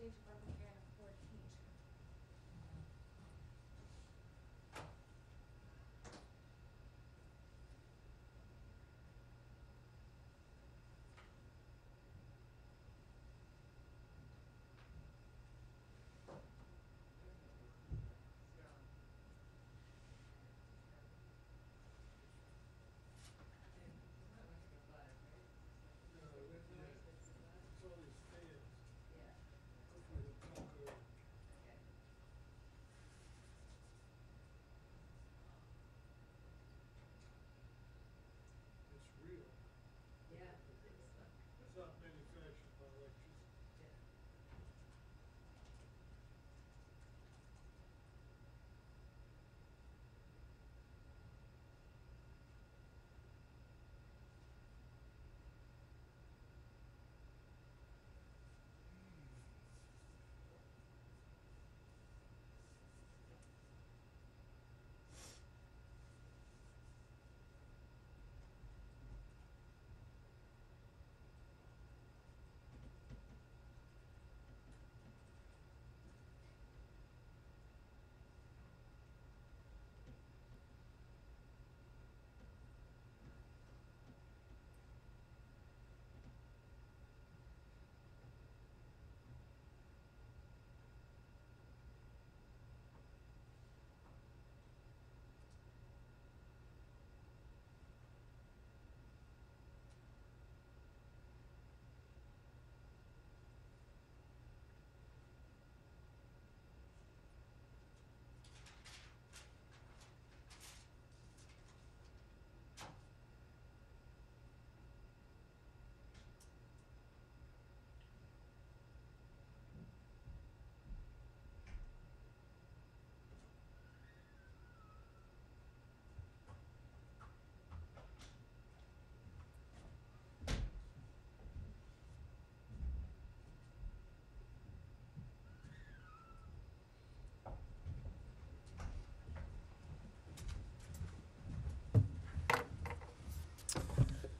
State Department can afford heat.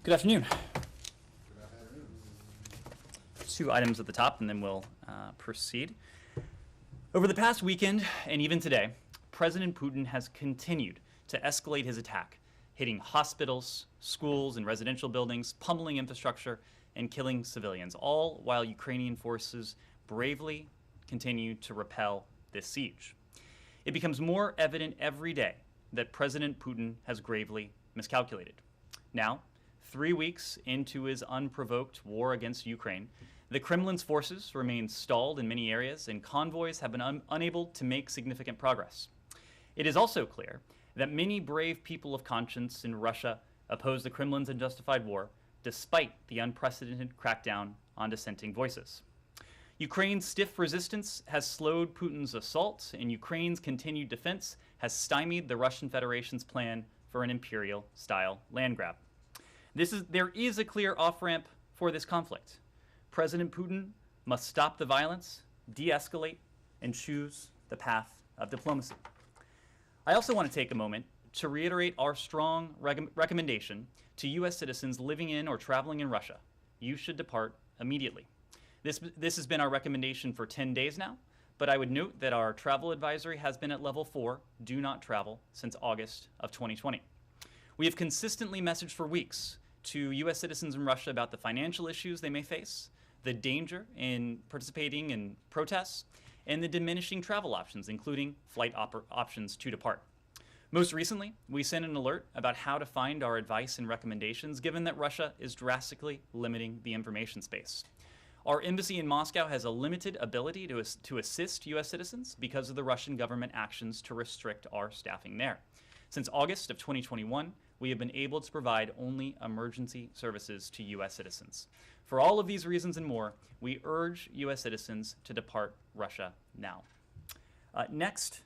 Good afternoon. Two items at the top, and then we'll proceed. Over the past weekend, and even today, President Putin has continued to escalate his attack, hitting hospitals, schools, and residential buildings, pummeling infrastructure, and killing civilians, all while Ukrainian forces bravely continue to repel this siege. It becomes more evident every day that President Putin has gravely miscalculated. Now, 3 weeks into his unprovoked war against Ukraine, the Kremlin's forces remain stalled in many areas, and convoys have been unable to make significant progress. It is also clear that many brave people of conscience in Russia oppose the Kremlin's unjustified war, despite the unprecedented crackdown on dissenting voices. Ukraine's stiff resistance has slowed Putin's assault, and Ukraine's continued defense has stymied the Russian Federation's plan for an imperial-style land grab. There is a clear off-ramp for this conflict. President Putin must stop the violence, de-escalate, and choose the path of diplomacy. I also want to take a moment to reiterate our strong recommendation to U.S. citizens living in or traveling in Russia. You should depart immediately. This has been our recommendation for 10 days now, but I would note that our travel advisory has been at level 4, do not travel, since August of 2020. We have consistently messaged for weeks to U.S. citizens in Russia about the financial issues they may face, the danger in participating in protests, and the diminishing travel options, including flight options to depart. Most recently, we sent an alert about how to find our advice and recommendations, given that Russia is drastically limiting the information space. Our embassy in Moscow has a limited ability to assist U.S. citizens because of the Russian government actions to restrict our staffing there. Since August of 2021, we have been able to provide only emergency services to U.S. citizens. For all of these reasons and more, we urge U.S. citizens to depart Russia now. Next,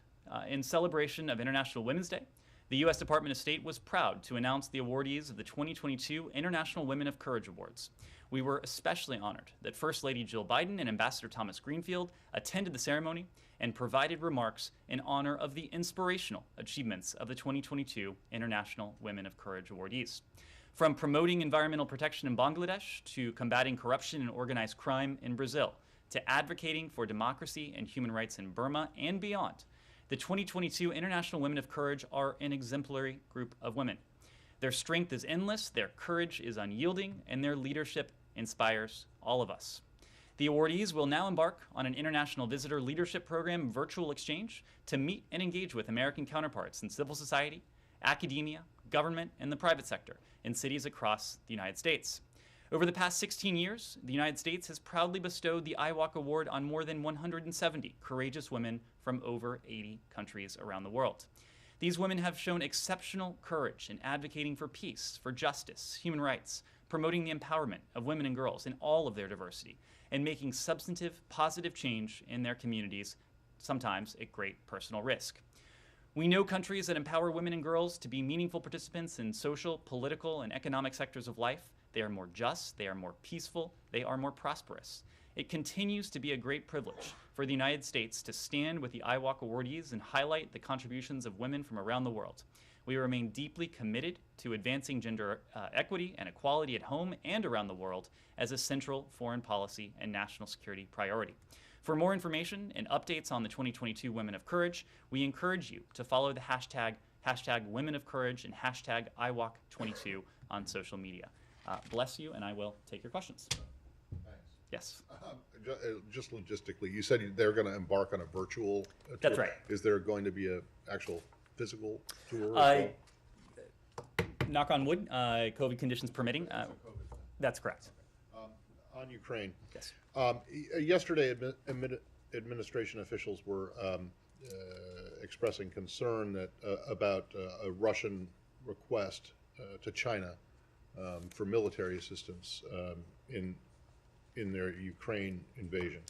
in celebration of International Women's Day, the U.S. Department of State was proud to announce the awardees of the 2022 International Women of Courage Awards. We were especially honored that First Lady Jill Biden and Ambassador Thomas Greenfield attended the ceremony and provided remarks in honor of the inspirational achievements of the 2022 International Women of Courage awardees. From promoting environmental protection in Bangladesh to combating corruption and organized crime in Brazil, to advocating for democracy and human rights in Burma and beyond. The 2022 International Women of Courage are an exemplary group of women. Their strength is endless, their courage is unyielding, and their leadership inspires all of us. The awardees will now embark on an International Visitor Leadership Program virtual exchange to meet and engage with American counterparts in civil society, academia, government, and the private sector in cities across the United States. Over the past 16 years, the United States has proudly bestowed the Iwok Award on more than 170 courageous women from over 80 countries around the world. These women have shown exceptional courage in advocating for peace, for justice, human rights, promoting the empowerment of women and girls in all of their diversity, and making substantive, positive change in their communities, sometimes at great personal risk. We know countries that empower women and girls to be meaningful participants in social, political, and economic sectors of life. They are more just, they are more peaceful, they are more prosperous. It continues to be a great privilege for the United States to stand with the Iwok awardees and highlight the contributions of women from around the world. We remain deeply committed to advancing gender equity and equality at home and around the world as a central foreign policy and national security priority. For more information and updates on the 2022 Women of Courage, we encourage you to follow the hashtag Women of Courage and hashtag Iwok22 on social media. Bless you, and I will take your questions. Thanks. Yes. Just logistically, you said they're going to embark on a virtual tour. That's right. Is there going to be an actual physical tour? Knock on wood, COVID conditions permitting. That's correct. On Ukraine. Yes. Yesterday, administration officials were expressing concern that about a Russian request to China for military assistance in their Ukraine invasion.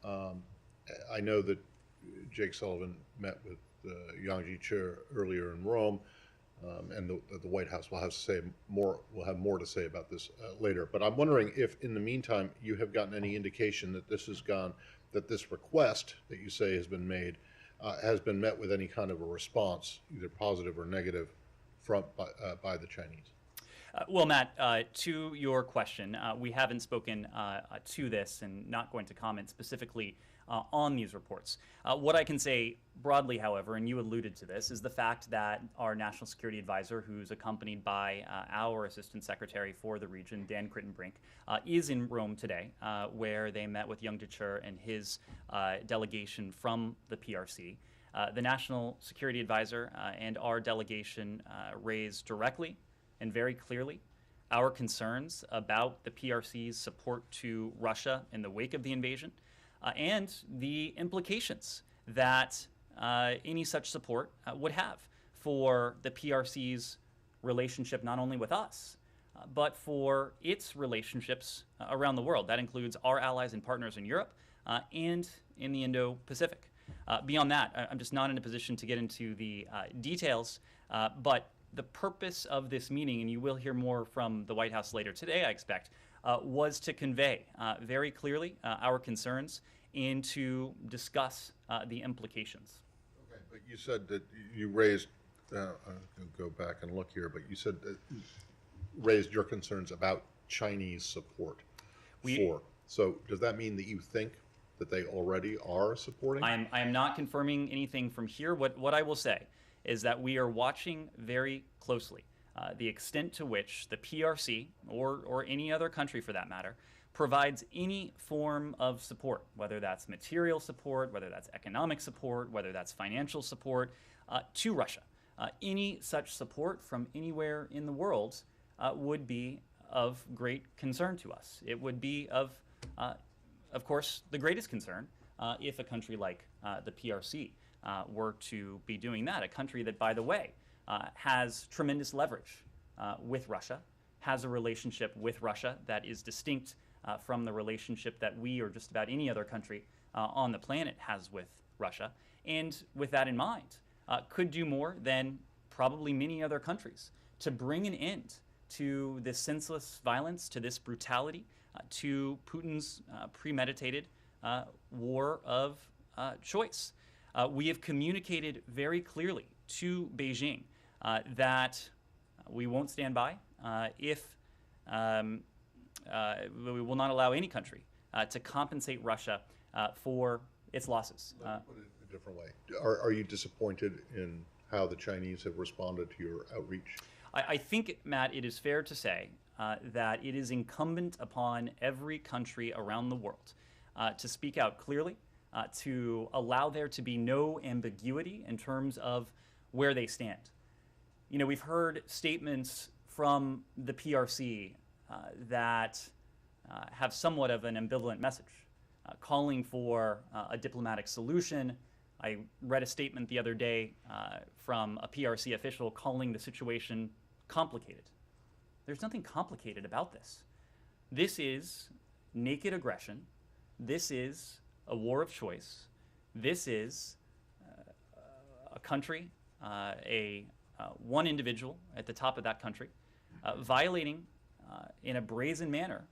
I know that Jake Sullivan met with Yang Jiechi earlier in Rome, and the White House will have more to say about this later. But I'm wondering if, in the meantime, you have gotten any indication that this request that you say has been made has been met with any kind of a response, either positive or negative, by the Chinese. Well, Matt, to your question, we haven't spoken to this and not going to comment specifically on these reports. What I can say broadly, however, and you alluded to this, is the fact that our National Security Advisor, who's accompanied by our Assistant Secretary for the region, Dan Crittenbrink, is in Rome today, where they met with Yang Jiechi and his delegation from the PRC. The National Security Advisor and our delegation raised directly and very clearly our concerns about the PRC's support to Russia in the wake of the invasion and the implications that any such support would have for the PRC's relationship not only with us, but for its relationships around the world. That includes our allies and partners in Europe and in the Indo-Pacific. Beyond that, I'm just not in a position to get into the details, but the purpose of this meeting, and you will hear more from the White House later today, I expect, was to convey very clearly our concerns and to discuss the implications. Okay, but you said that you raised, I'll go back and look here, but you said that you raised your concerns about Chinese support So does that mean that you think that they already are supporting? I am not confirming anything from here. What I will say is that we are watching very closely the extent to which the PRC, or any other country for that matter, provides any form of support, whether that's material support, whether that's economic support, whether that's financial support, to Russia. Any such support from anywhere in the world would be of great concern to us. It would be of course, the greatest concern if a country like the PRC were to be doing that. A country that, by the way, has tremendous leverage with Russia, has a relationship with Russia that is distinct from the relationship that we or just about any other country on the planet has with Russia. And with that in mind, could do more than probably many other countries to bring an end to this senseless violence, to this brutality, to Putin's premeditated war of choice. We have communicated very clearly to Beijing that we won't stand by if we will not allow any country to compensate Russia for its losses. Let me put it a different way. Are you disappointed in how the Chinese have responded to your outreach? I think, Matt, it is fair to say that it is incumbent upon every country around the world to speak out clearly, to allow there to be no ambiguity in terms of where they stand. You know, we've heard statements from the PRC that have somewhat of an ambivalent message, calling for a diplomatic solution. I read a statement the other day from a PRC official calling the situation complicated. There's nothing complicated about this. This is naked aggression. This is a war of choice. This is a country, one individual at the top of that country, violating in a brazen manner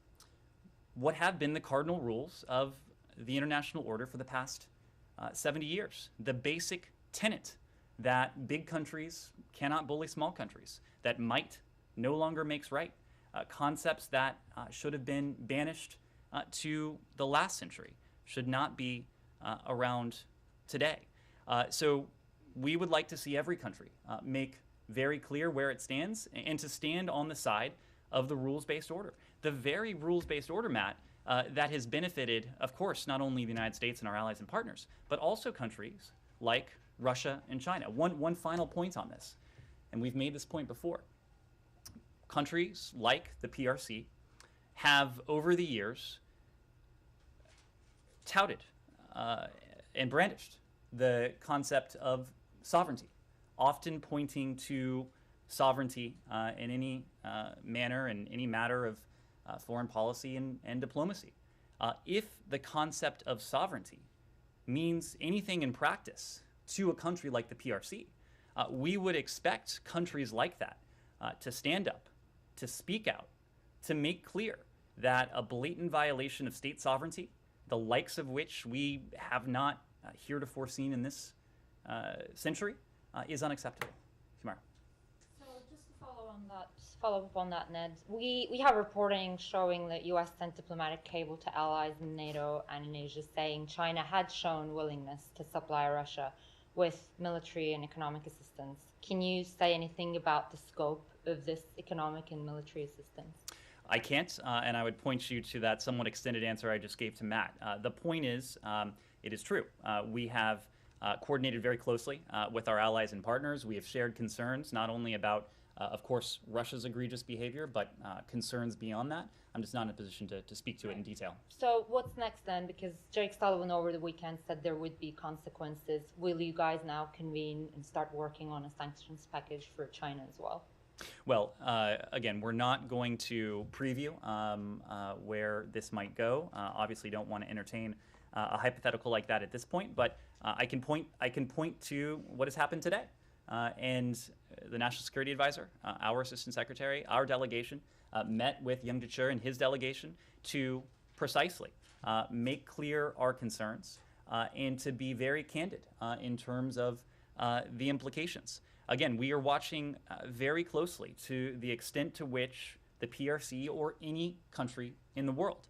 what have been the cardinal rules of the international order for the past 70 years. The basic tenet that big countries cannot bully small countries, that might no longer makes right, concepts that should have been banished to the last century, should not be around today. So we would like to see every country make very clear where it stands and to stand on the side of the rules-based order. The very rules-based order, Matt, that has benefited, of course, not only the United States and our allies and partners, but also countries like Russia and China. One final point on this, and we've made this point before. Countries like the PRC have, over the years, touted and brandished the concept of sovereignty, often pointing to sovereignty in any manner and any matter of foreign policy and diplomacy. If the concept of sovereignty means anything in practice to a country like the PRC, we would expect countries like that to stand up, to speak out, to make clear that a blatant violation of state sovereignty, the likes of which we have not heretofore seen in this century, is unacceptable. Shamara. So just to follow up on that, Ned, we have reporting showing that U.S. sent diplomatic cable to allies in NATO and in Asia saying China had shown willingness to supply Russia with military and economic assistance. Can you say anything about the scope of this economic and military assistance? I can't, and I would point you to that somewhat extended answer I just gave to Matt. The point is, it is true. We have coordinated very closely with our allies and partners. We have shared concerns not only about, of course, Russia's egregious behavior, but concerns beyond that. I'm just not in a position to speak to it in detail. So what's next then? Because Jake Sullivan over the weekend said there would be consequences. Will you guys now convene and start working on a sanctions package for China as well? Well, again, we're not going to preview where this might go. Obviously, don't want to entertain a hypothetical like that at this point, but I can point to what has happened today. And the National Security Advisor, our Assistant Secretary, our delegation met with Young Jichur and his delegation to precisely make clear our concerns and to be very candid in terms of the implications. Again, we are watching very closely to the extent to which the PRC or any country in the world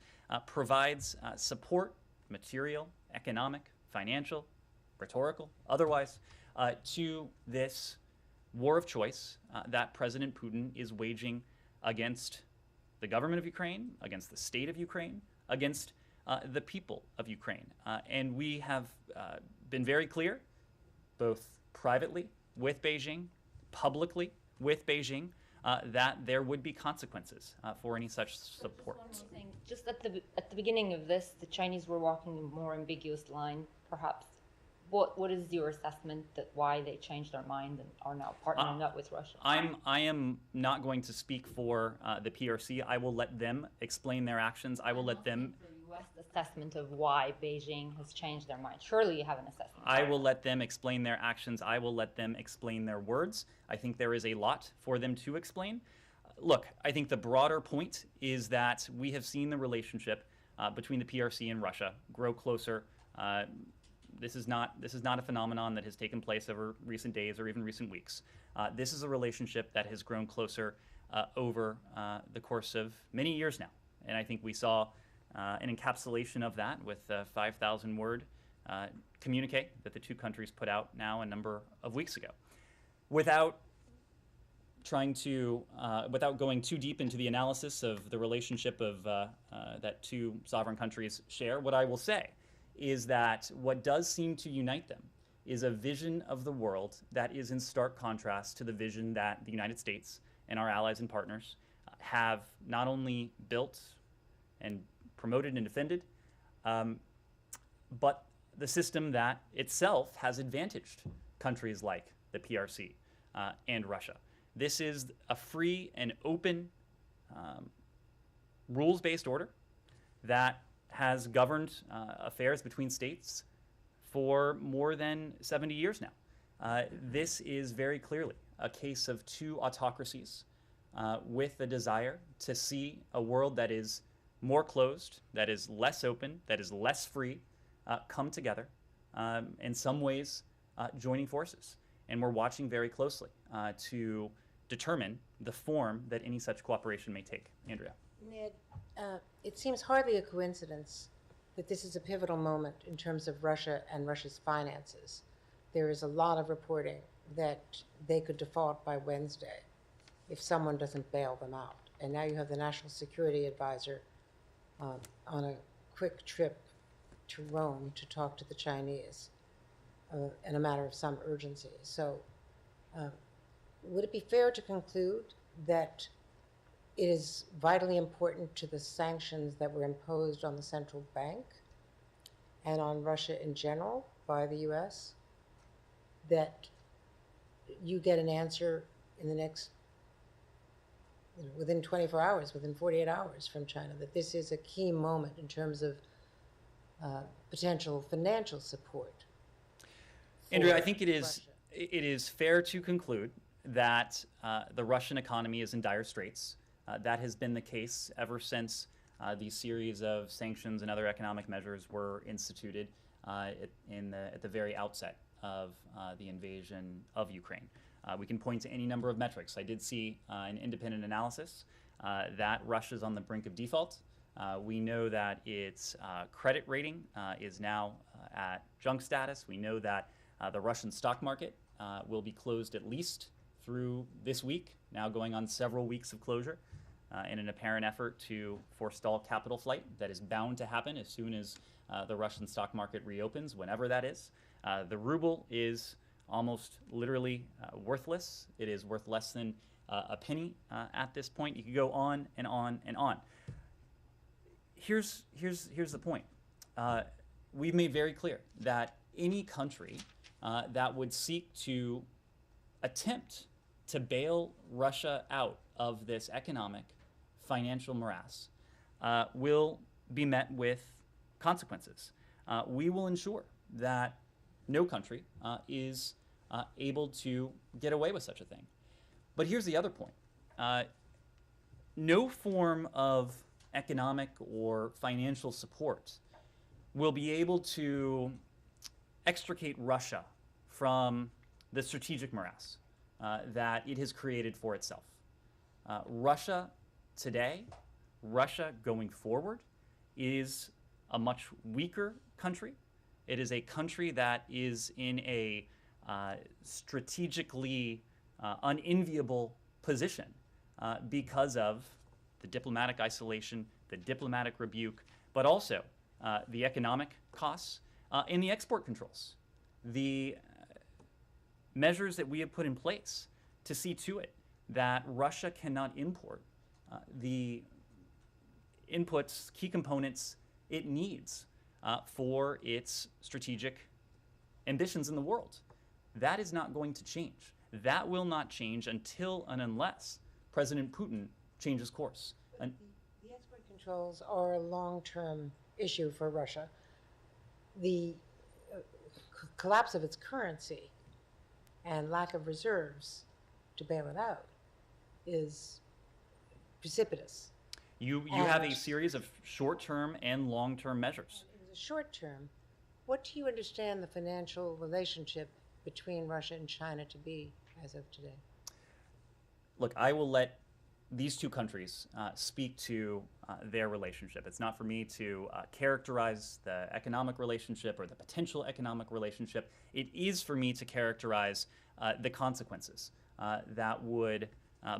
provides support, material, economic, financial, rhetorical, otherwise, to this war of choice that President Putin is waging against the government of Ukraine, against the state of Ukraine, against the people of Ukraine. And we have been very clear, both privately with Beijing, publicly with Beijing, that there would be consequences for any such support. Just one more thing. Just at the beginning of this, the Chinese were walking a more ambiguous line, perhaps. What is your assessment that why they changed their mind and are now partnering up with Russia? I am not going to speak for the PRC. I will let them explain their actions. I will let them. U.S. assessment of why Beijing has changed their mind. Surely you have an assessment. I will let them explain their actions. I will let them explain their words. I think there is a lot for them to explain. Look, I think the broader point is that we have seen the relationship between the PRC and Russia grow closer. This is not a phenomenon that has taken place over recent days or even recent weeks. This is a relationship that has grown closer over the course of many years now. And I think we saw an encapsulation of that with a 5,000-word communique that the two countries put out now a number of weeks ago. Without without going too deep into the analysis of the relationship of that two sovereign countries share, what I will say is that what does seem to unite them is a vision of the world that is in stark contrast to the vision that the United States and our allies and partners have not only built and promoted and defended, but the system that itself has advantaged countries like the PRC and Russia. This is a free and open rules-based order that has governed affairs between states for more than 70 years now. This is very clearly a case of two autocracies with a desire to see a world that is more closed, that is less open, that is less free, come together, in some ways joining forces. And we're watching very closely to determine the form that any such cooperation may take. Andrea. Ned, it seems hardly a coincidence that this is a pivotal moment in terms of Russia and Russia's finances. There is a lot of reporting that they could default by Wednesday if someone doesn't bail them out. And now you have the National Security Advisor on a quick trip to Rome to talk to the Chinese in a matter of some urgency. So would it be fair to conclude that it is vitally important to the sanctions that were imposed on the central bank and on Russia in general by the U.S. that you get an answer in the next, within 24 hours, within 48 hours from China, that this is a key moment in terms of potential financial support? Andrea, I think it Russia? is fair to conclude that the Russian economy is in dire straits. That has been the case ever since these series of sanctions and other economic measures were instituted at the very outset of the invasion of Ukraine. We can point to any number of metrics. I did see an independent analysis that Russia is on the brink of default. We know that its credit rating is now at junk status. We know that the Russian stock market will be closed at least through this week, now going on several weeks of closure, in an apparent effort to forestall capital flight that is bound to happen as soon as the Russian stock market reopens, whenever that is. The ruble is almost literally worthless. It is worth less than a penny at this point. You could go on and on and on. Here's the point. We've made very clear that any country that would seek to attempt to bail Russia out of this economic, financial morass will be met with consequences. We will ensure that no country is able to get away with such a thing. But here's the other point. No form of economic or financial support will be able to extricate Russia from the strategic morass that it has created for itself. Russia today, Russia going forward, is a much weaker country. It is a country that is in a strategically unenviable position because of the diplomatic isolation, the diplomatic rebuke, but also the economic costs and the export controls. The measures that we have put in place to see to it that Russia cannot import the inputs, key components it needs for its strategic ambitions in the world. That is not going to change. That will not change until and unless President Putin changes course. The export controls are a long-term issue for Russia. The collapse of its currency and lack of reserves to bail it out is precipitous. You have a series of short-term and long-term measures. In the short term, what do you understand the financial relationship between Russia and China to be as of today? Look, I will let these two countries speak to their relationship. It's not for me to characterize the economic relationship or the potential economic relationship. It is for me to characterize the consequences that would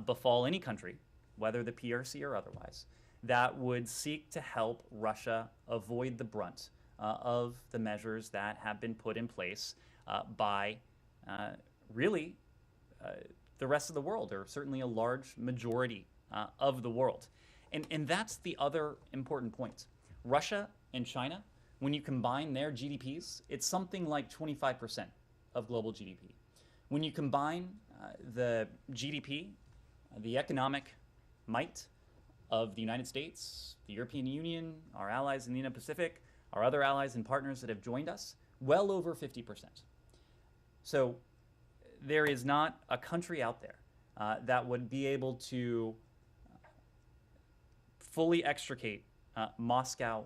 befall any country, whether the PRC or otherwise, that would seek to help Russia avoid the brunt of the measures that have been put in place by really the rest of the world, or certainly a large majority of the world. And that's the other important point. Russia and China, when you combine their GDPs, it's something like 25% of global GDP. When you combine the GDP, the economic might of the United States, the European Union, our allies in the Indo-Pacific, our other allies and partners that have joined us, well over 50%. So there is not a country out there that would be able to fully extricate Moscow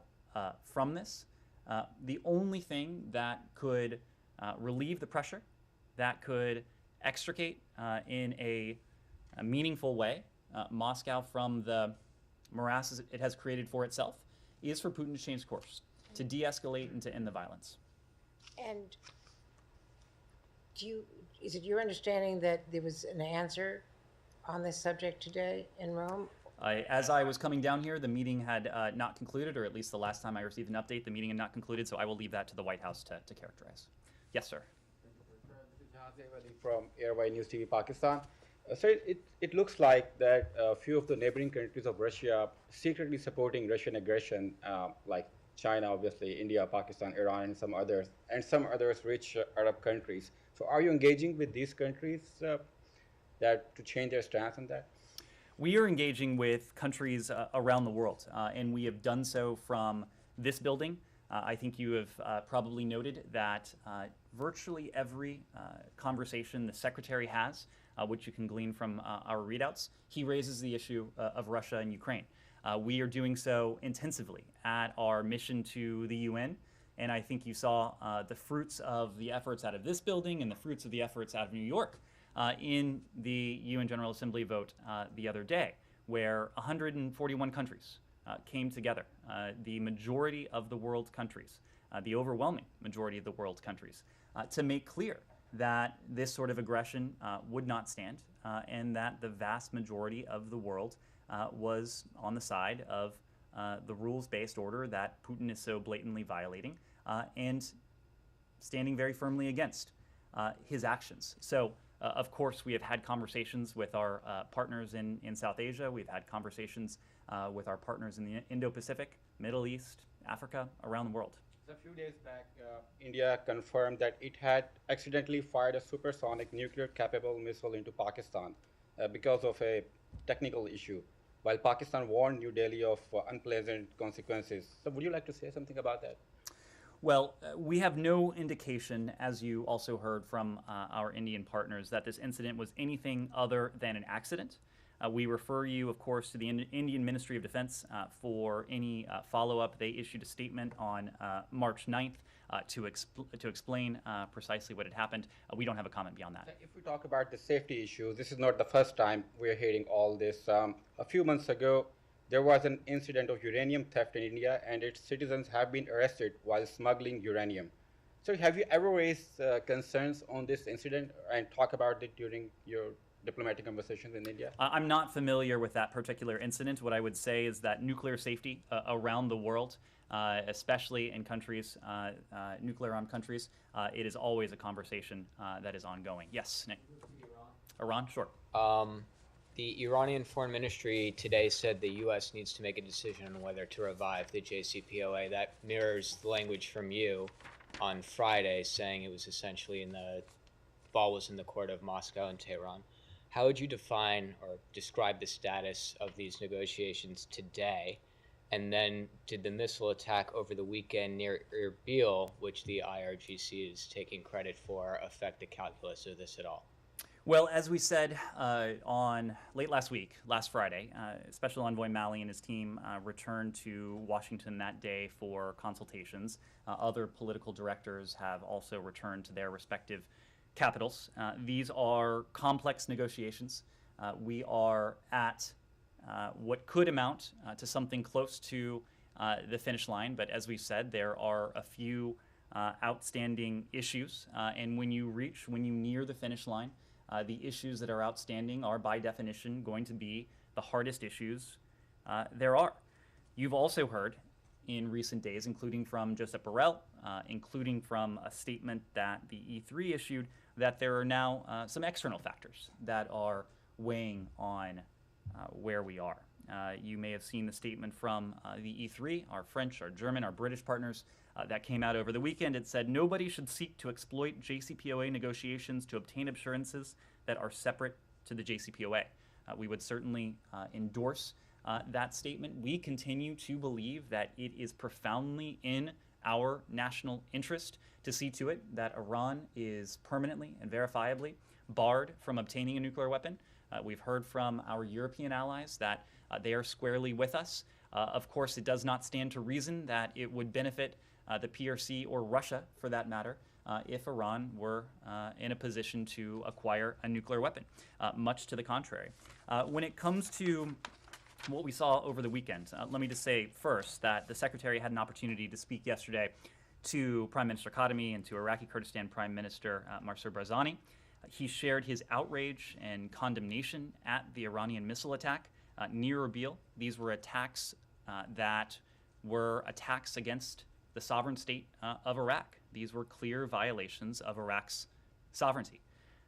from this. The only thing that could relieve the pressure, that could extricate in a meaningful way Moscow from the morass it has created for itself, is for Putin to change course, to de-escalate and to end the violence. And is it your understanding that there was an answer on this subject today in Rome? As I was coming down here, the meeting had not concluded, or at least the last time I received an update, the meeting had not concluded, so I will leave that to the White House to characterize. Yes, sir. This is Hathaway from Airway News TV Pakistan. So it looks like that a few of the neighboring countries of Russia secretly supporting Russian aggression, like China, obviously, India, Pakistan, Iran, and some others rich Arab countries. So are you engaging with these countries that to change their stance on that? We are engaging with countries around the world, and we have done so from this building. I think you have probably noted that virtually every conversation the Secretary has, which you can glean from our readouts, he raises the issue of Russia and Ukraine. We are doing so intensively at our mission to the UN, and I think you saw the fruits of the efforts out of this building and the fruits of the efforts out of New York in the UN General Assembly vote the other day, where 141 countries came together, the majority of the world's countries, the overwhelming majority of the world's countries, to make clear that this sort of aggression would not stand, and that the vast majority of the world was on the side of the rules-based order that Putin is so blatantly violating, and standing very firmly against his actions. So, of course, we have had conversations with our partners in South Asia. We've had conversations with our partners in the Indo-Pacific, Middle East, Africa, around the world. A few days back, India confirmed that it had accidentally fired a supersonic nuclear-capable missile into Pakistan because of a technical issue, while Pakistan warned New Delhi of unpleasant consequences. So would you like to say something about that? Well, we have no indication, as you also heard from our Indian partners, that this incident was anything other than an accident. We refer you, of course, to the Indian Ministry of Defense for any follow-up. They issued a statement on March 9th to explain precisely what had happened. We don't have a comment beyond that. If we talk about the safety issue, this is not the first time we're hearing all this. A few months ago, there was an incident of uranium theft in India, and its citizens have been arrested while smuggling uranium. So have you ever raised concerns on this incident and talk about it during your diplomatic conversations in India? I'm not familiar with that particular incident. What I would say is that nuclear safety around the world, especially in countries, nuclear-armed countries, it is always a conversation that is ongoing. Yes, Nick? Iran? Sure. The Iranian Foreign Ministry today said the U.S. needs to make a decision on whether to revive the JCPOA. That mirrors the language from you on Friday, saying it was essentially ball was in the court of Moscow and Tehran. How would you define or describe the status of these negotiations today? And then did the missile attack over the weekend near Erbil, which the IRGC is taking credit for, affect the calculus of this at all? Well, as we said on late last Friday, Special Envoy Malley and his team returned to Washington that day for consultations. Other political directors have also returned to their respective capitals. These are complex negotiations. We are at what could amount to something close to the finish line. But as we've said, there are a few outstanding issues. And when you near the finish line, the issues that are outstanding are by definition going to be the hardest issues there are. You've also heard in recent days, including from Josep Borrell, including from a statement that the E3 issued, that there are now some external factors that are weighing on where we are. You may have seen the statement from the E3, our French, our German, our British partners, that came out over the weekend. It said nobody should seek to exploit JCPOA negotiations to obtain assurances that are separate to the JCPOA. We would certainly endorse that statement. We continue to believe that it is profoundly in our national interest to see to it that Iran is permanently and verifiably barred from obtaining a nuclear weapon. We've heard from our European allies that they are squarely with us. Of course, it does not stand to reason that it would benefit the PRC or Russia, for that matter, if Iran were in a position to acquire a nuclear weapon. Much to the contrary. When it comes to what we saw over the weekend, let me just say first that the Secretary had an opportunity to speak yesterday to Prime Minister Khatami and to Iraqi Kurdistan Prime Minister Mansour Barzani. He shared his outrage and condemnation at the Iranian missile attack near Erbil. These were attacks that were attacks against the sovereign state of Iraq. These were clear violations of Iraq's sovereignty.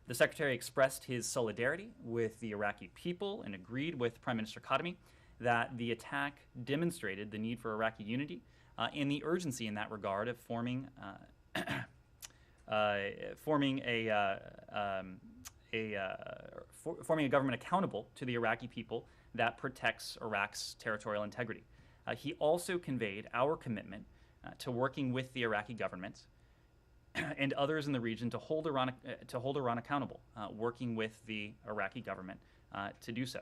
The Secretary expressed his solidarity with the Iraqi people and agreed with Prime Minister Khatami that the attack demonstrated the need for Iraqi unity and the urgency in that regard of forming a government accountable to the Iraqi people that protects Iraq's territorial integrity. He also conveyed our commitment to working with the Iraqi government and others in the region to hold Iran accountable, working with the Iraqi government to do so.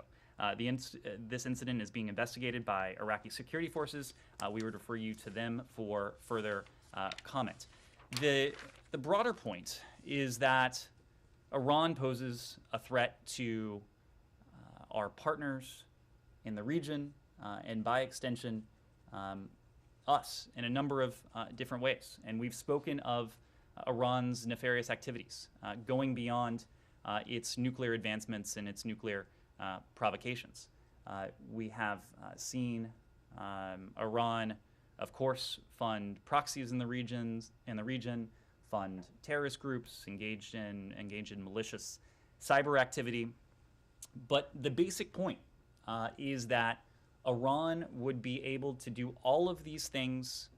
This incident is being investigated by Iraqi security forces. We would refer you to them for further comment. The broader point is that Iran poses a threat to our partners in the region and by extension us in a number of different ways. And we've spoken of Iran's nefarious activities going beyond its nuclear advancements and its nuclear provocations. We have seen Iran, of course, fund proxies in the region, fund terrorist groups, engaged in malicious cyber activity. But the basic point is that Iran would be able to do all of these things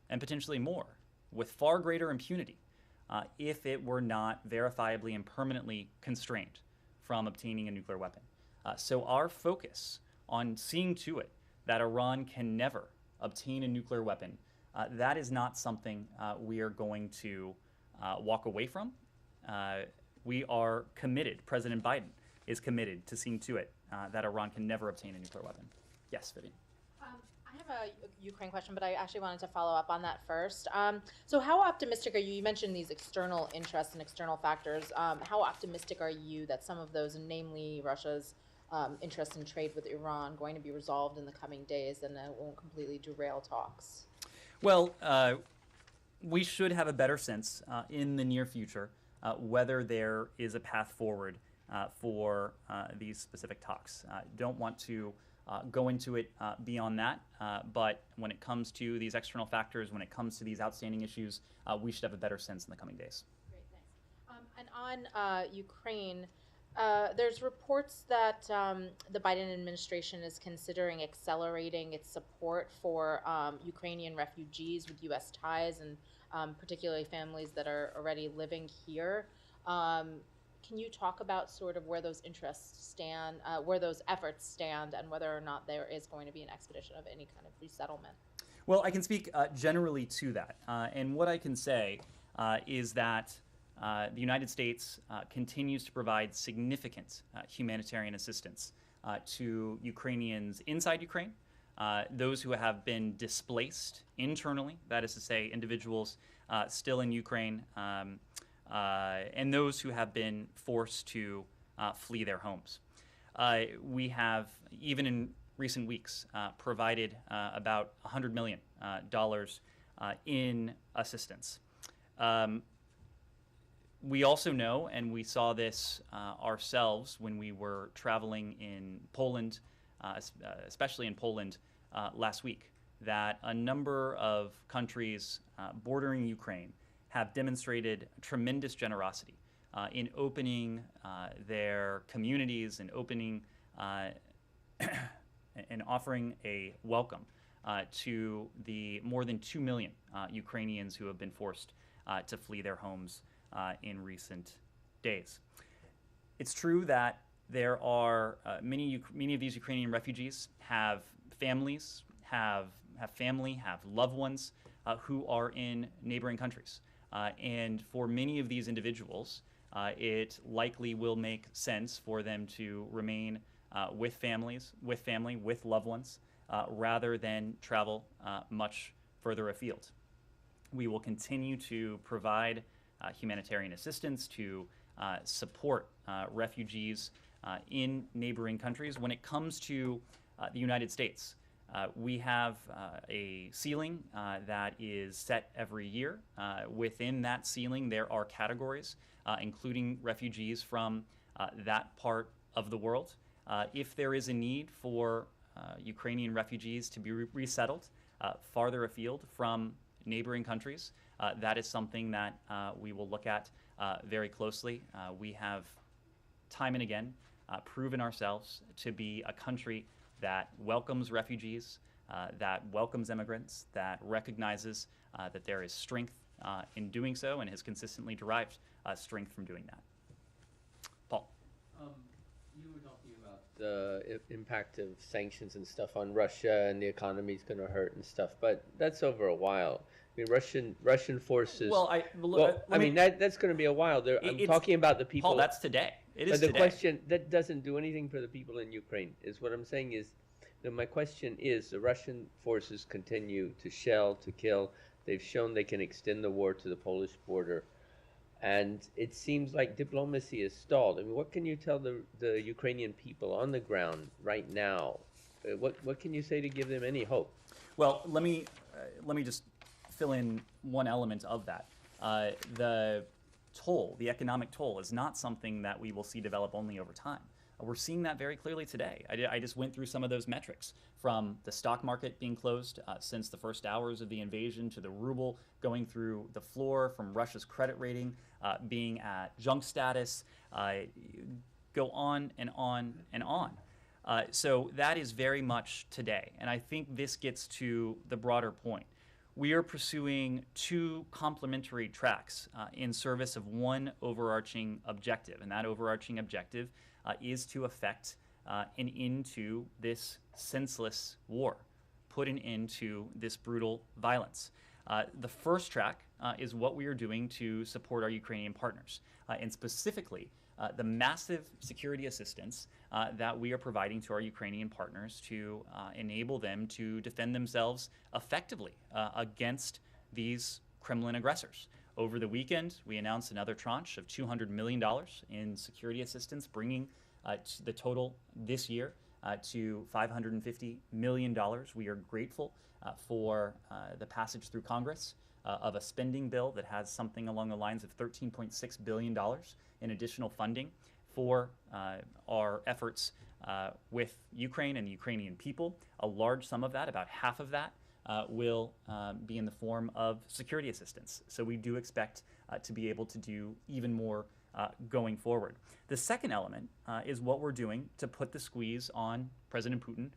and potentially more with far greater impunity if it were not verifiably and permanently constrained from obtaining a nuclear weapon. So our focus on seeing to it that Iran can never obtain a nuclear weapon, that is not something we are going to walk away from. We are committed, President Biden is committed to seeing to it that Iran can never obtain a nuclear weapon. Yes, Vivian. I have a Ukraine question, but I actually wanted to follow up on that first. So how optimistic are you? You mentioned these external interests and external factors. How optimistic are you that some of those, namely Russia's interest in trade with Iran, going to be resolved in the coming days and that won't completely derail talks? Well, we should have a better sense in the near future whether there is a path forward for these specific talks. Don't want to go into it beyond that, but when it comes to these external factors, when it comes to these outstanding issues, we should have a better sense in the coming days. Great, thanks. And on Ukraine, there's reports that the Biden administration is considering accelerating its support for Ukrainian refugees with U.S. ties and particularly families that are already living here. Can you talk about sort of where those interests stand, where those efforts stand, and whether or not there is going to be an expedition of any kind of resettlement? Well, I can speak generally to that. And what I can say is that the United States continues to provide significant humanitarian assistance to Ukrainians inside Ukraine, those who have been displaced internally, that is to say, individuals still in Ukraine, and those who have been forced to flee their homes. We have, even in recent weeks, provided about $100 million in assistance. We also know, and we saw this ourselves when we were traveling in Poland, especially in Poland last week, that a number of countries bordering Ukraine have demonstrated tremendous generosity in opening their communities and opening and offering a welcome to the more than 2 million Ukrainians who have been forced to flee their homes in recent days. It's true that there are many of these Ukrainian refugees have families, have family, have loved ones who are in neighboring countries. And for many of these individuals, it likely will make sense for them to remain with family, with loved ones, rather than travel much further afield. We will continue to provide humanitarian assistance to support refugees in neighboring countries. When it comes to the United States, we have a ceiling that is set every year. Within that ceiling, there are categories, including refugees from that part of the world. If there is a need for Ukrainian refugees to be resettled farther afield from neighboring countries, that is something that we will look at very closely. We have time and again proven ourselves to be a country that welcomes refugees, that welcomes immigrants, that recognizes that there is strength in doing so, and has consistently derived strength from doing that. Paul. You were talking about the impact of sanctions and stuff on Russia, and the economy's going to hurt and stuff, but that's over a while. I mean, Russian forces. That's going to be a while. I'm talking about the people. Paul, that's today. It is the today. question that doesn't do anything for the people in Ukraine is what I'm saying is. My question is: the Russian forces continue to shell, to kill. They've shown they can extend the war to the Polish border, and it seems like diplomacy is stalled. I mean, what can you tell the Ukrainian people on the ground right now? What can you say to give them any hope? Well, let me just fill in one element of that. The economic toll, is not something that we will see develop only over time. We're seeing that very clearly today. I just went through some of those metrics, from the stock market being closed since the first hours of the invasion, to the ruble going through the floor, from Russia's credit rating being at junk status, go on and on and on. So that is very much today. And I think this gets to the broader point. We are pursuing two complementary tracks in service of one overarching objective, and that overarching objective is to effect an end to this senseless war, put an end to this brutal violence. The first track is what we are doing to support our Ukrainian partners, and specifically the massive security assistance that we are providing to our Ukrainian partners to enable them to defend themselves effectively against these Kremlin aggressors. Over the weekend, we announced another tranche of $200 million in security assistance, bringing the total this year to $550 million. We are grateful for the passage through Congress of a spending bill that has something along the lines of $13.6 billion in additional funding for our efforts with Ukraine and the Ukrainian people. A large sum of that, about half of that, will be in the form of security assistance. So we do expect to be able to do even more going forward. The second element is what we're doing to put the squeeze on President Putin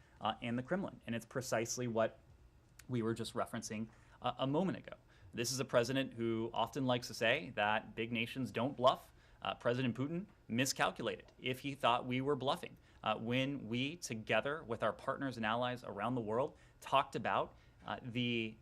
and the Kremlin. And it's precisely what we were just referencing a moment ago. This is a president who often likes to say that big nations don't bluff. President Putin miscalculated if he thought we were bluffing when we, together with our partners and allies around the world, talked about the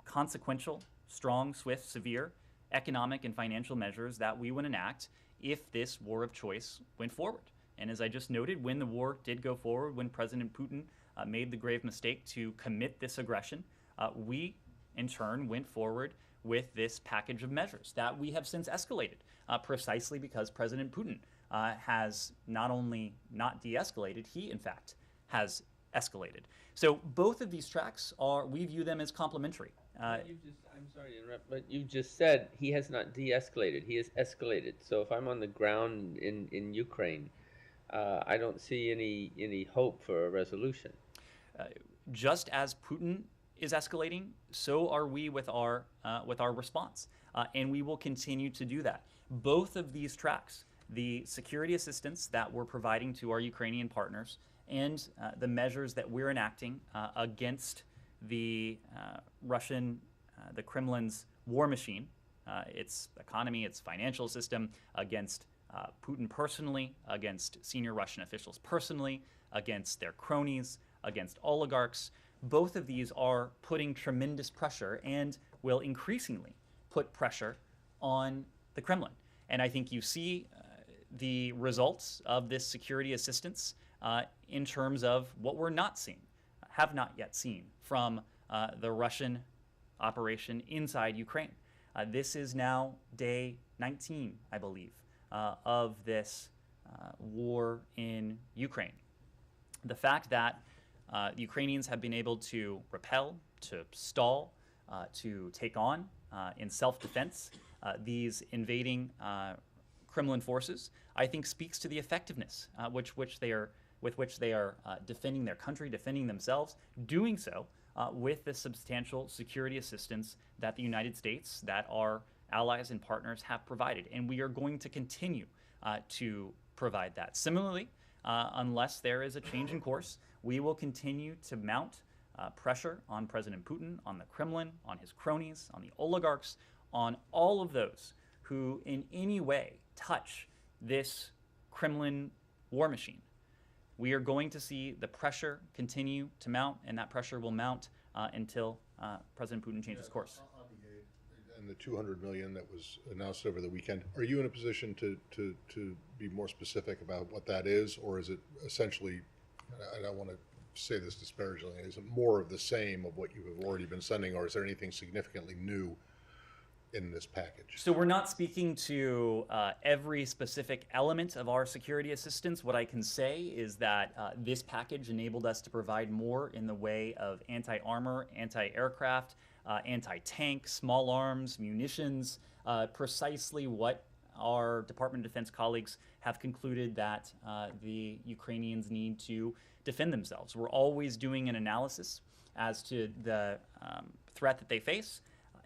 consequential, strong, swift, severe economic and financial measures that we would enact if this war of choice went forward. And as I just noted, when the war did go forward, when President Putin made the grave mistake to commit this aggression, we in turn went forward with this package of measures that we have since escalated, precisely because President Putin has not only not de-escalated, he in fact has escalated. So both of these tracks we view them as complementary. I'm sorry to interrupt, but you just said he has not de-escalated. He has escalated. So if I'm on the ground in Ukraine, I don't see any hope for a resolution. Just as Putin is escalating, so are we with our response, and we will continue to do that. Both of these tracks, the security assistance that we're providing to our Ukrainian partners, and the measures that we're enacting against the the Kremlin's war machine, its economy, its financial system, against Putin personally, against senior Russian officials personally, against their cronies, against oligarchs. Both of these are putting tremendous pressure and will increasingly put pressure on the Kremlin. And I think you see the results of this security assistance in terms of what we're not seeing, have not yet seen from the Russian operation inside Ukraine. This is now day 19, I believe, of this war in Ukraine. The fact that Ukrainians have been able to repel, to stall, to take on in self-defense these invading Kremlin forces, I think speaks to the effectiveness with which they are defending their country, defending themselves, doing so with the substantial security assistance that the United States, that our allies and partners have provided. And we are going to continue to provide that. Similarly, unless there is a change in course, we will continue to mount pressure on President Putin, on the Kremlin, on his cronies, on the oligarchs, on all of those who in any way touch this Kremlin war machine. We are going to see the pressure continue to mount, and that pressure will mount until President Putin changes course. On the aid and the $200 million that was announced over the weekend, are you in a position to be more specific about what that is, or is it essentially, I don't want to say this disparagingly, is it more of the same of what you have already been sending, or is there anything significantly new in this package? So we're not speaking to every specific element of our security assistance. What I can say is that this package enabled us to provide more in the way of anti-armor, anti-aircraft, anti-tank, small arms, munitions, precisely what our Department of Defense colleagues have concluded that the Ukrainians need to defend themselves. We're always doing an analysis as to the threat that they face,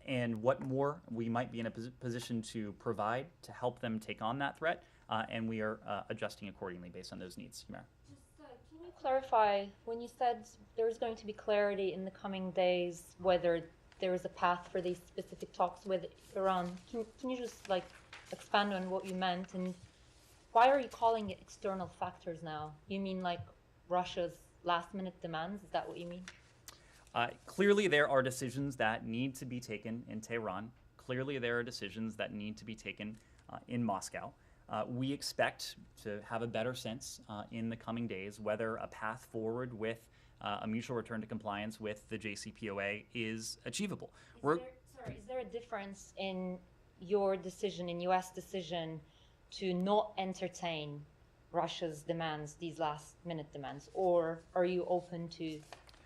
and what more we might be in a position to provide to help them take on that threat, and we are adjusting accordingly based on those needs. Yamira. Can you clarify, when you said there's going to be clarity in the coming days whether there is a path for these specific talks with Iran, can you just expand on what you meant, and why are you calling it external factors now? You mean like Russia's last-minute demands? Is that what you mean? Clearly, there are decisions that need to be taken in Tehran. Clearly, there are decisions that need to be taken in Moscow. We expect to have a better sense in the coming days whether a path forward with a mutual return to compliance with the JCPOA is achievable. Is there a difference in your decision, in U.S. decision, to not entertain Russia's demands, these last-minute demands, or are you open to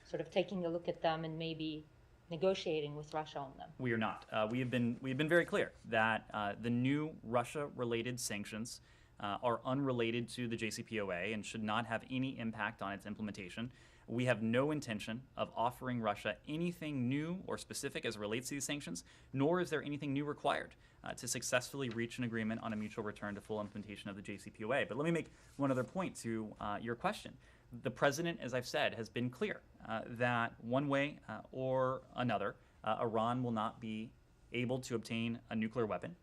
sort of taking a look at them and maybe negotiating with Russia on them? We are not. We have been very clear that the new Russia-related sanctions are unrelated to the JCPOA and should not have any impact on its implementation. We have no intention of offering Russia anything new or specific as it relates to these sanctions, nor is there anything new required to successfully reach an agreement on a mutual return to full implementation of the JCPOA. But let me make one other point to your question. The president, as I've said, has been clear that one way or another, Iran will not be able to obtain a nuclear weapon.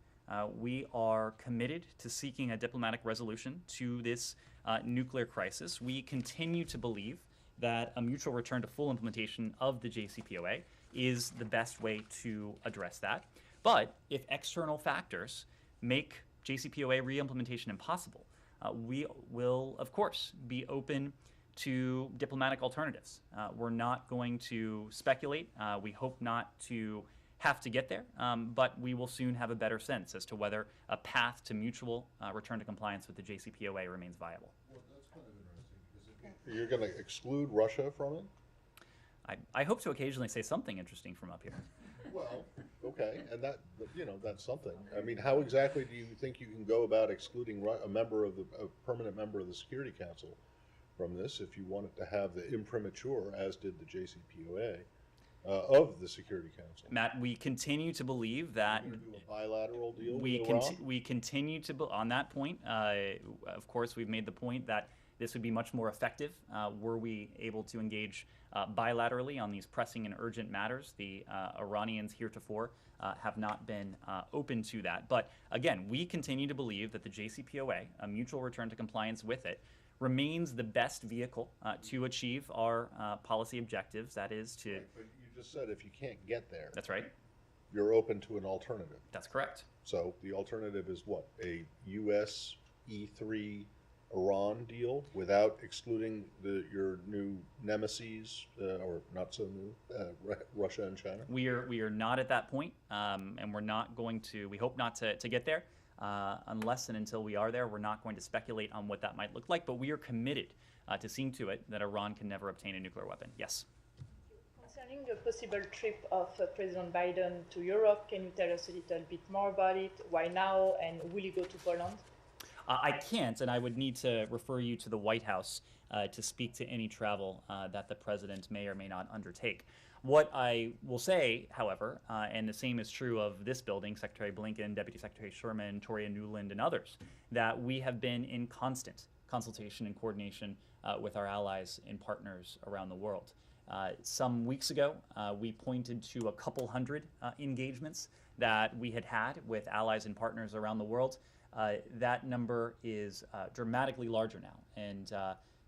We are committed to seeking a diplomatic resolution to this nuclear crisis. We continue to believe that a mutual return to full implementation of the JCPOA is the best way to address that. But if external factors make JCPOA re-implementation impossible, we will, of course, be open to diplomatic alternatives. We're not going to speculate. We hope not to have to get there, but we will soon have a better sense as to whether a path to mutual return to compliance with the JCPOA remains viable. Well, that's kind of interesting, because you're going to exclude Russia from it? I hope to occasionally say something interesting from up here. Well, okay, and that, that's something. I mean, how exactly do you think you can go about excluding a permanent member of the Security Council from this if you want it to have the imprimatur, as did the JCPOA, of the Security Council? Matt, we continue to believe that You're going to do a bilateral deal we with Iran? we continue to on that point. Of course, we've made the point that this would be much more effective were we able to engage bilaterally on these pressing and urgent matters. The Iranians heretofore have not been open to that. But again, we continue to believe that the JCPOA, a mutual return to compliance with it, remains the best vehicle to achieve our policy objectives. That is to. Right, but you just said if you can't get there, That's right. you're open to an alternative. That's correct. So the alternative is what? A U.S. E3 Iran deal without excluding your new nemesis, or not so new, Russia and China? We are not at that point, and we're not going to. We hope not to get there, unless and until we are there. We're not going to speculate on what that might look like, but we are committed to seeing to it that Iran can never obtain a nuclear weapon. Yes. Concerning the possible trip of President Biden to Europe, can you tell us a little bit more about it? Why now, and will he go to Poland? I can't, and I would need to refer you to the White House to speak to any travel that the president may or may not undertake. What I will say, however, and the same is true of this building, Secretary Blinken, Deputy Secretary Sherman, Toria Nuland, and others, that we have been in constant consultation and coordination with our allies and partners around the world. Some weeks ago, we pointed to a couple hundred engagements that we had with allies and partners around the world. That number is dramatically larger now. And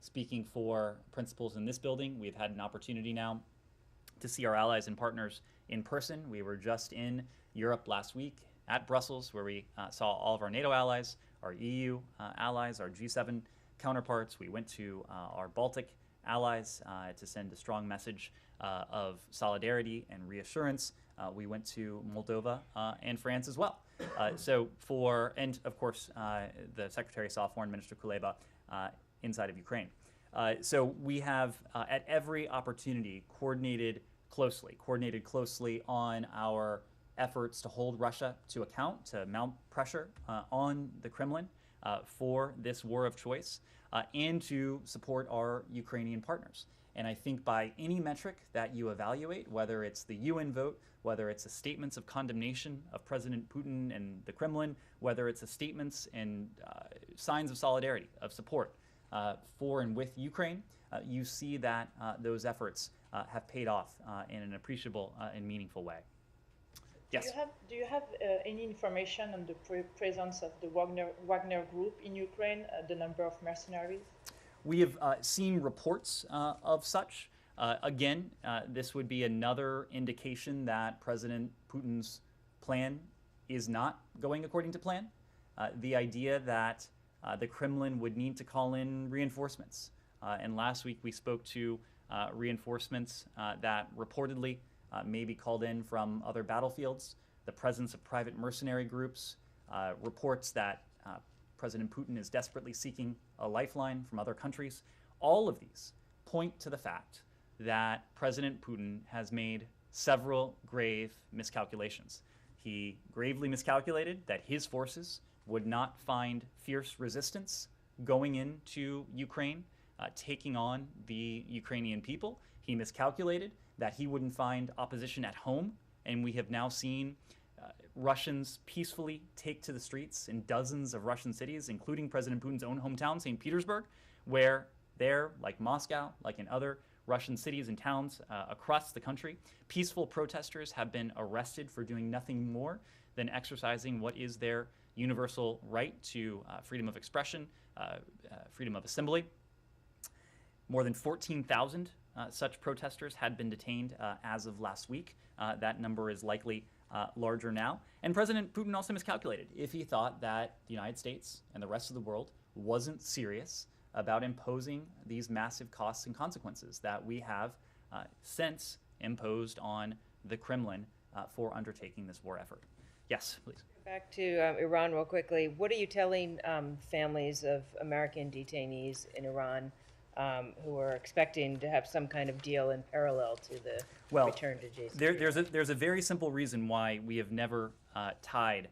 speaking for principals in this building, we've had an opportunity now to see our allies and partners in person. We were just in Europe last week at Brussels, where we saw all of our NATO allies, our EU allies, our G7 counterparts. We went to our Baltic allies to send a strong message of solidarity and reassurance. We went to Moldova and France as well. And of course, the Secretary saw Foreign Minister Kuleba inside of Ukraine. So we have, at every opportunity, coordinated closely on our efforts to hold Russia to account, to mount pressure on the Kremlin for this war of choice, and to support our Ukrainian partners. And I think by any metric that you evaluate, whether it's the UN vote, whether it's the statements of condemnation of President Putin and the Kremlin, whether it's the statements and signs of solidarity, of support for and with Ukraine, you see that those efforts have paid off in an appreciable and meaningful way. Yes? Do you have any information on the presence of the Wagner Group in Ukraine, the number of mercenaries? We have seen reports of such. Again, this would be another indication that President Putin's plan is not going according to plan. The idea that the Kremlin would need to call in reinforcements. And last week we spoke to reinforcements that reportedly may be called in from other battlefields, the presence of private mercenary groups, reports that President Putin is desperately seeking a lifeline from other countries. All of these point to the fact that President Putin has made several grave miscalculations. He gravely miscalculated that his forces would not find fierce resistance going into Ukraine, taking on the Ukrainian people. He miscalculated that he wouldn't find opposition at home, and we have now seen Russians peacefully take to the streets in dozens of Russian cities, including President Putin's own hometown, St. Petersburg, where there, like Moscow, like in other Russian cities and towns across the country, peaceful protesters have been arrested for doing nothing more than exercising what is their universal right to freedom of expression, freedom of assembly. More than 14,000 such protesters had been detained as of last week. That number is likely larger now. And President Putin also miscalculated if he thought that the United States and the rest of the world wasn't serious about imposing these massive costs and consequences that we have since imposed on the Kremlin for undertaking this war effort. Yes, please. Back to Iran real quickly. What are you telling families of American detainees in Iran who are expecting to have some kind of deal in parallel to the return to JCPOA? There's a very simple reason why we have never tied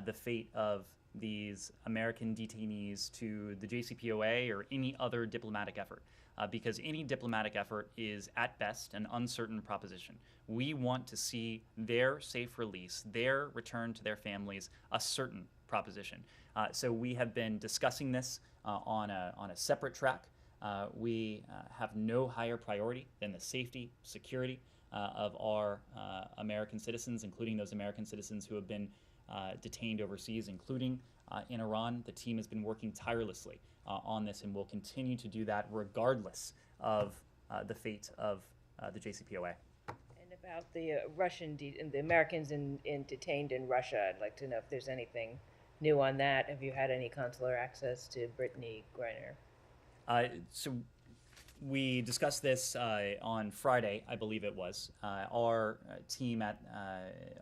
the fate of these American detainees to the JCPOA or any other diplomatic effort, because any diplomatic effort is at best an uncertain proposition. We want to see their safe release, their return to their families, a certain proposition. So we have been discussing this on a separate track. We have no higher priority than the safety, security of our American citizens, including those American citizens who have been detained overseas, including in Iran. The team has been working tirelessly on this and will continue to do that regardless of the fate of the JCPOA. And about the the Americans detained in Russia, I'd like to know if there's anything new on that. Have you had any consular access to Brittany Griner? So we discussed this on Friday, I believe it was. Our team at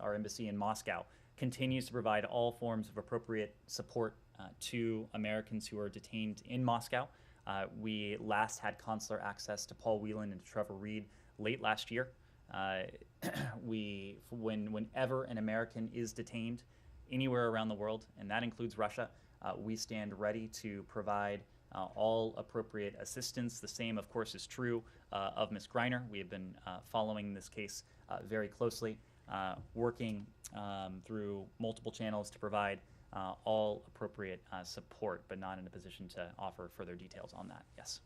our embassy in Moscow continues to provide all forms of appropriate support to Americans who are detained in Moscow. We last had consular access to Paul Whelan and to Trevor Reed late last year. Whenever an American is detained anywhere around the world, and that includes Russia, we stand ready to provide all appropriate assistance. The same, of course, is true of Ms. Griner. We have been following this case very closely, working through multiple channels to provide all appropriate support, but not in a position to offer further details on that. Yes.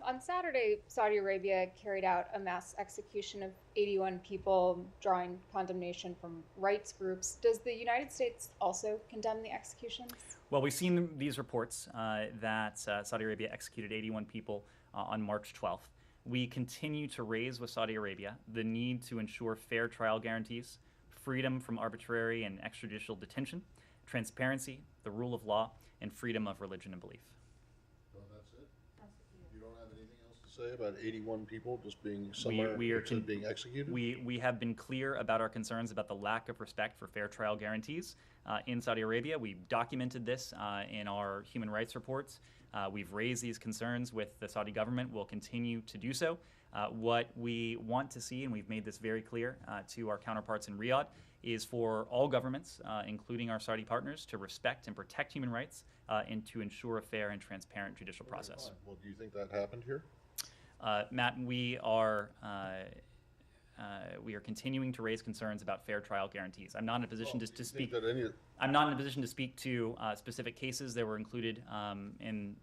On Saturday, Saudi Arabia carried out a mass execution of 81 people, drawing condemnation from rights groups. Does the United States also condemn the executions? Well, we've seen these reports that Saudi Arabia executed 81 people on March 12th. We continue to raise with Saudi Arabia the need to ensure fair trial guarantees, freedom from arbitrary and extrajudicial detention, transparency, the rule of law, and freedom of religion and belief. Well, that's it? You don't have anything else to say about 81 people just being somewhere being executed? We have been clear about our concerns about the lack of respect for fair trial guarantees in Saudi Arabia. We've documented this in our human rights reports. We've raised these concerns with the Saudi government. We'll continue to do so. What we want to see, and we've made this very clear to our counterparts in Riyadh, is for all governments, including our Saudi partners, to respect and protect human rights and to ensure a fair and transparent judicial process. Well, do you think that happened here? Matt, we are continuing to raise concerns about fair trial guarantees. I'm not in a position to speak. I'm not in a position to speak to specific cases that were included in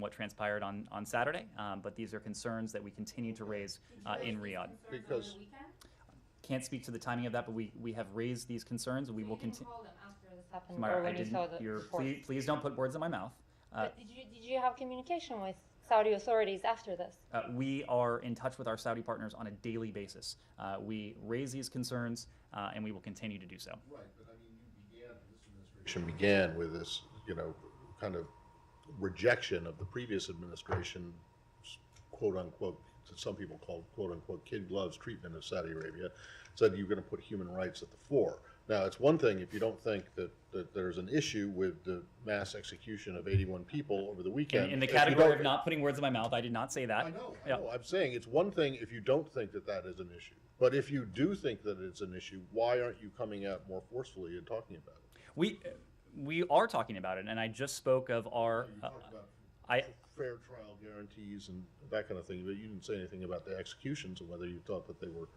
what transpired on Saturday, but these are concerns that we continue to raise in Riyadh. Because can't speak to the timing of that, but we have raised these concerns, and we will continue. Please don't put words in my mouth. But did you have communication with Saudi authorities after this? We are in touch with our Saudi partners on a daily basis. We raise these concerns, and we will continue to do so. Right, but I mean, this administration began with this, kind of rejection of the previous administration's quote unquote, some people call quote unquote kid gloves treatment of Saudi Arabia, said you're going to put human rights at the fore. Now, it's one thing if you don't think that there's an issue with the mass execution of 81 people over the weekend. In the category of not putting words in my mouth, I did not say that. I know. I'm saying it's one thing if you don't think that is an issue. But if you do think that it's an issue, why aren't you coming out more forcefully and talking about it? We are talking about it, and I just spoke of our... You talked about fair trial guarantees and that kind of thing, but you didn't say anything about the executions and whether you thought that they were...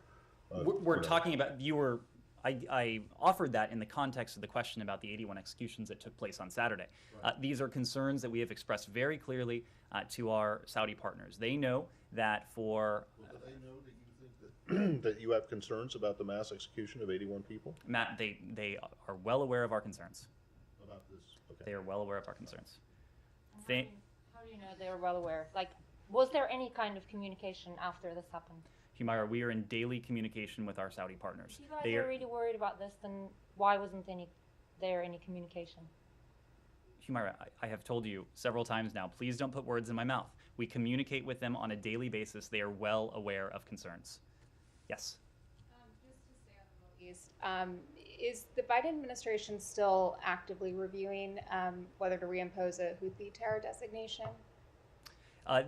We're talking about... I offered that in the context of the question about the 81 executions that took place on Saturday. Right. These are concerns that we have expressed very clearly to our Saudi partners. They know that for... Well, do they know that you think that you have concerns about the mass execution of 81 people? Matt, they are well aware of our concerns. About this? Okay. They are well aware of our concerns. How do you know they are well aware? Like, was there any kind of communication after this happened? Humaira, we are in daily communication with our Saudi partners. If you guys are really worried about this, then why wasn't there any communication? Humaira, I have told you several times now, please don't put words in my mouth. We communicate with them on a daily basis. They are well aware of concerns. Yes? Just Is the Biden administration still actively reviewing whether to reimpose a Houthi terror designation?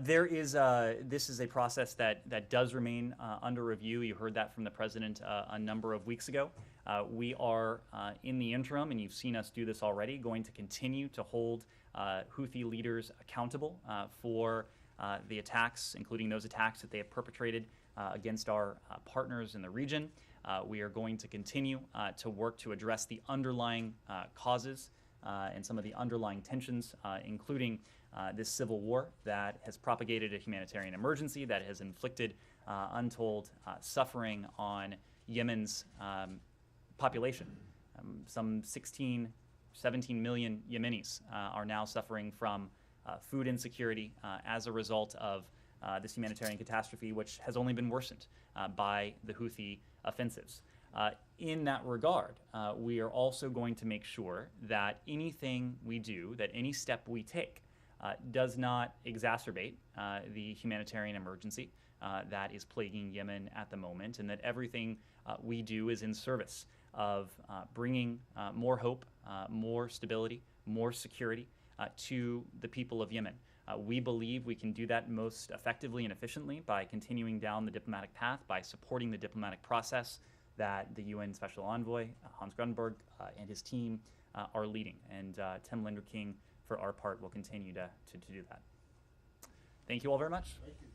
This is a process that does remain under review. You heard that from the president a number of weeks ago. We are, in the interim, and you've seen us do this already, going to continue to hold Houthi leaders accountable for the attacks, including those attacks that they have perpetrated against our partners in the region. We are going to continue to work to address the underlying causes and some of the underlying tensions, including this civil war that has propagated a humanitarian emergency, that has inflicted untold suffering on Yemen's population. Some 16, 17 million Yemenis are now suffering from food insecurity as a result of this humanitarian catastrophe, which has only been worsened by the Houthi offensives. In that regard, we are also going to make sure that anything we do, that any step we take, does not exacerbate the humanitarian emergency that is plaguing Yemen at the moment, and that everything we do is in service of bringing more hope, more stability, more security to the people of Yemen. We believe we can do that most effectively and efficiently by continuing down the diplomatic path, by supporting the diplomatic process that the UN Special Envoy, Hans Grundberg, and his team are leading. And Tim Linder King, for our part, will continue to do that. Thank you all very much. Thank you.